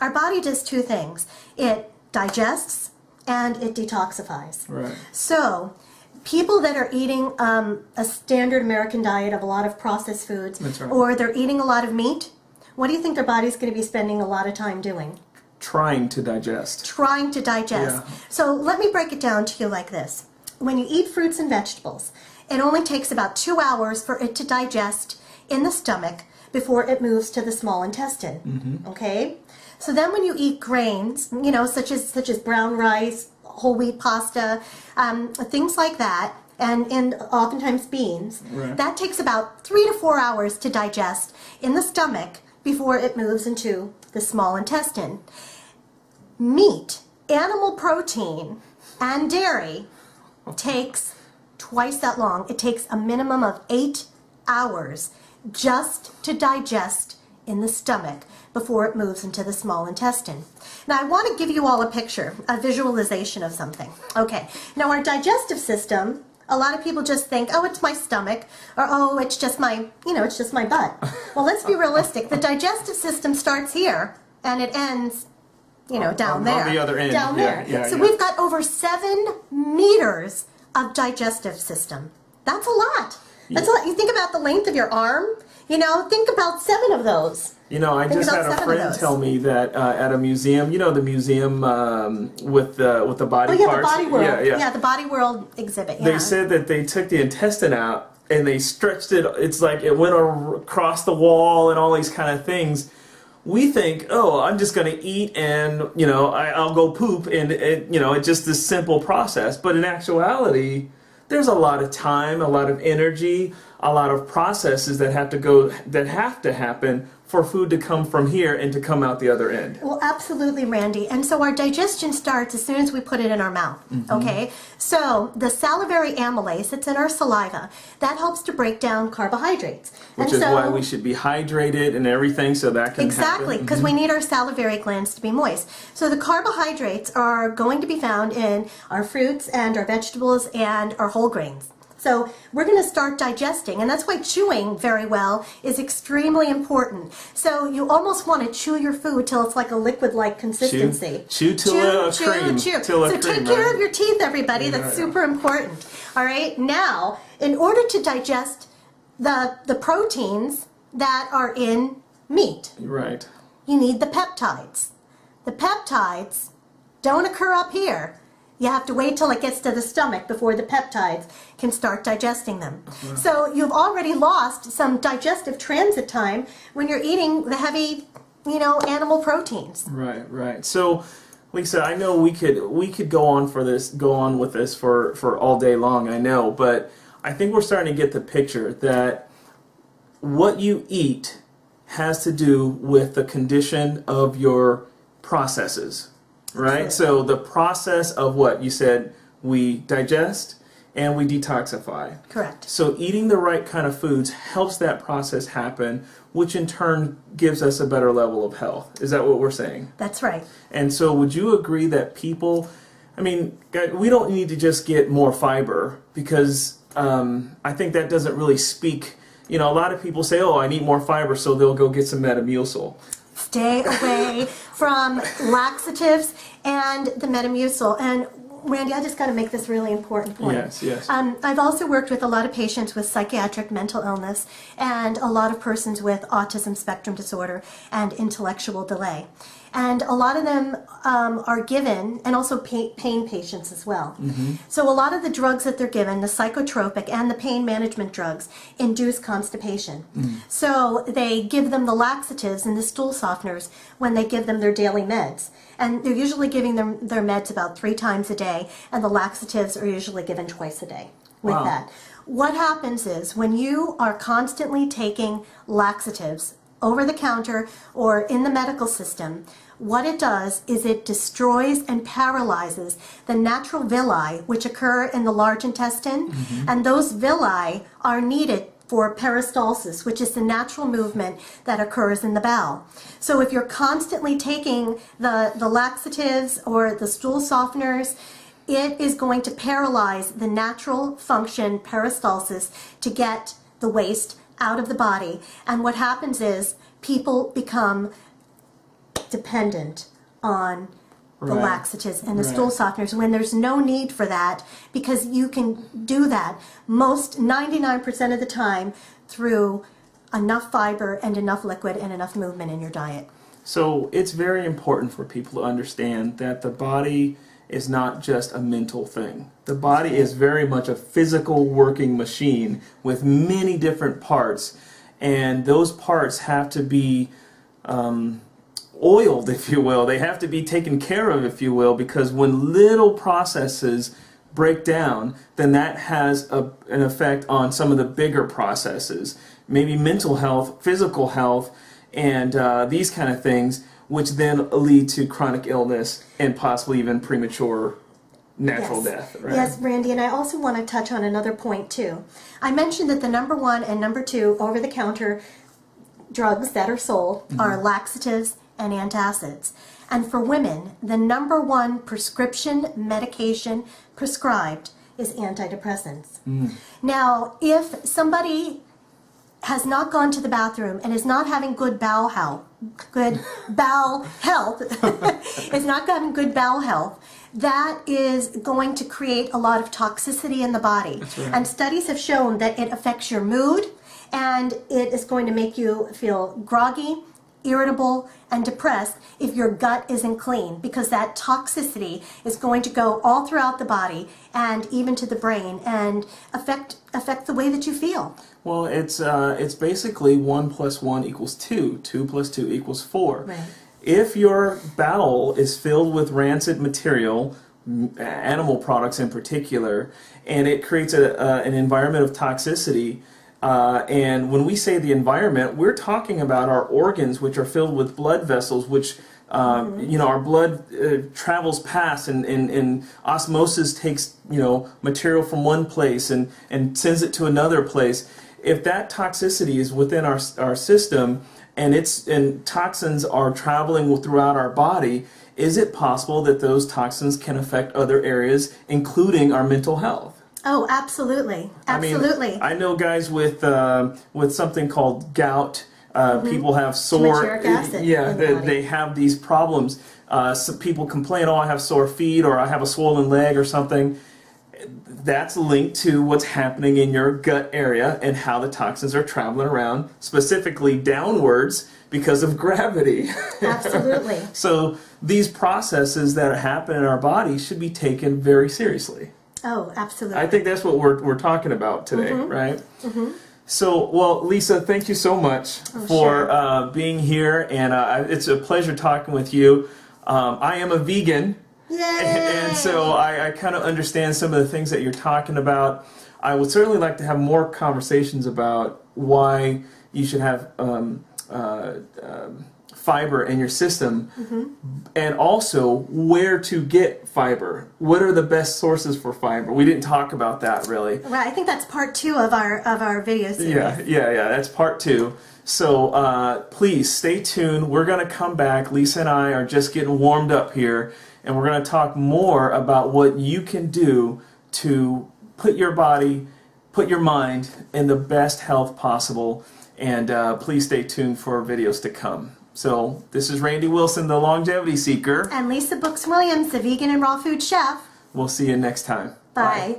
our body does two things. It digests and it detoxifies. Right. So people that are eating a standard American diet of a lot of processed foods, That's right. or they're eating a lot of meat, what do you think their body's going to be spending a lot of time doing? Trying to digest. Trying to digest. Yeah. So let me break it down to you like this. When you eat fruits and vegetables, it only takes about 2 hours for it to digest in the stomach before it moves to the small intestine. Mm-hmm. Okay? So then when you eat grains, you know, such as brown rice, whole wheat pasta, things like that, and oftentimes beans, Right. that takes about 3 to 4 hours to digest in the stomach before it moves into the small intestine. Meat, animal protein, and dairy takes twice that long. It takes a minimum of 8 hours just to digest in the stomach before it moves into the small intestine. Now I want to give you all a picture, a visualization of something. Okay, now our digestive system, a lot of people just think, oh, it's my stomach, or oh, it's just my, it's just my butt. Well, let's be realistic. The digestive system starts here and it ends, down there. On the other end. Down there. Yeah, so yeah. we've got over 7 meters of digestive system. That's a lot. That's a lot. You think about the length of your arm, think about 7 of those. I Think just about had a 7 of friend those. tell me that at a museum, the museum with the body Oh yeah, parts. the Body World. Yeah, yeah. The Body World exhibit. Yeah. They said that they took the intestine out and they stretched it. It's like it went across the wall and all these kind of things. We think, oh, I'm just going to eat and, I'll go poop and, it's just this simple process. But in actuality, there's a lot of time, a lot of energy, a lot of processes that have to happen for food to come from here and to come out the other end. Well, absolutely, Randy. And so our digestion starts as soon as we put it in our mouth, okay? So the salivary amylase that's in our saliva, that helps to break down carbohydrates. Which and is so, why we should be hydrated and everything so that can exactly, happen. because we need our salivary glands to be moist. So the carbohydrates are going to be found in our fruits and our vegetables and our whole grains. So we're going to start digesting, and that's why chewing very well is extremely important. So you almost want to chew your food till it's like a liquid-like consistency. Chew till a cream. Chew. Till a So cream, take care right? of your teeth, everybody. That's super important. All right. Now, in order to digest the proteins that are in meat, Right. you need the peptides. The peptides don't occur up here. You have to wait till it gets to the stomach before the peptides can start digesting them. So you've already lost some digestive transit time when you're eating the heavy, animal proteins. Right, right. So, Lisa, I know we could go on with this for all day long, I know, but I think we're starting to get the picture that what you eat has to do with the condition of your processes. Right? Absolutely. So the process of what you said, we digest and we detoxify. Correct. So eating the right kind of foods helps that process happen, which in turn gives us a better level of health. Is that what we're saying? That's right. And so would you agree that people, we don't need to just get more fiber because I think that doesn't really speak, a lot of people say, oh, I need more fiber, so they'll go get some Metamucil. Stay away from laxatives and the Metamucil. And Randy, I just got to make this really important point. Yes, yes. I've also worked with a lot of patients with psychiatric mental illness and a lot of persons with autism spectrum disorder and intellectual delay. And a lot of them are given, and also pain patients as well. So a lot of the drugs that they're given, the psychotropic and the pain management drugs, induce constipation. So they give them the laxatives and the stool softeners when they give them their daily meds. And they're usually giving them their meds about 3 times a day, and the laxatives are usually given twice a day with Wow. that. What happens is when you are constantly taking laxatives over the counter or in the medical system, what it does is it destroys and paralyzes the natural villi which occur in the large intestine, and those villi are needed for peristalsis, which is the natural movement that occurs in the bowel. So if you're constantly taking the laxatives or the stool softeners, it is going to paralyze the natural function peristalsis to get the waste out of the body. And what happens is people become dependent on the Right. laxatives and the Right. stool softeners when there's no need for that, because you can do that 99% of the time through enough fiber and enough liquid and enough movement in your diet. So it's very important for people to understand that the body is not just a mental thing. The body is very much a physical working machine with many different parts, and those parts have to be oiled, if you will. They have to be taken care of, if you will, because when little processes break down, then that has an effect on some of the bigger processes, maybe mental health, physical health, and these kind of things, which then lead to chronic illness and possibly even premature natural death. Right? Yes, Randy, and I also want to touch on another point too. I mentioned that the number 1 and number 2 over-the-counter drugs that are sold are laxatives and antacids. And for women, the number 1 prescription medication prescribed is antidepressants. Now, if somebody has not gone to the bathroom and is not having good bowel health, is not having good bowel health, that is going to create a lot of toxicity in the body. That's right. And studies have shown that it affects your mood, and it is going to make you feel groggy, irritable, and depressed if your gut isn't clean, because that toxicity is going to go all throughout the body and even to the brain and affect the way that you feel. Well, it's basically 1 + 1 = 2. 2 + 2 = 4. Right. If your bowel is filled with rancid material, animal products in particular, and it creates an environment of toxicity, and when we say the environment, we're talking about our organs, which are filled with blood vessels, which our blood travels past, and osmosis takes material from one place and sends it to another place. If that toxicity is within our system, and toxins are traveling throughout our body, is it possible that those toxins can affect other areas, including our mental health? Oh, absolutely, absolutely. I know guys with something called gout. People have sore. Too much uric acid Yeah, in the body. they have these problems. Some people complain, "Oh, I have sore feet," or "I have a swollen leg," or something. That's linked to what's happening in your gut area and how the toxins are traveling around, specifically downwards because of gravity. Absolutely. So these processes that happen in our body should be taken very seriously. Oh, absolutely. I think that's what we're talking about today, right? So, well, Lisa, thank you so much for being here, and it's a pleasure talking with you. I am a vegan. Yay! And so I kind of understand some of the things that you're talking about. I would certainly like to have more conversations about why you should have fiber in your system, and also where to get fiber. What are the best sources for fiber? We didn't talk about that really. Well, I think that's part 2 of our video series. Yeah, that's part 2. So please stay tuned. We're going to come back. Lisa and I are just getting warmed up here, and we're going to talk more about what you can do to put your body, put your mind in the best health possible. And please stay tuned for videos to come. So this is Randy Wilson, the Longevity Seeker. And Lisa Brooks Williams, the vegan and raw food chef. We'll see you next time. Bye.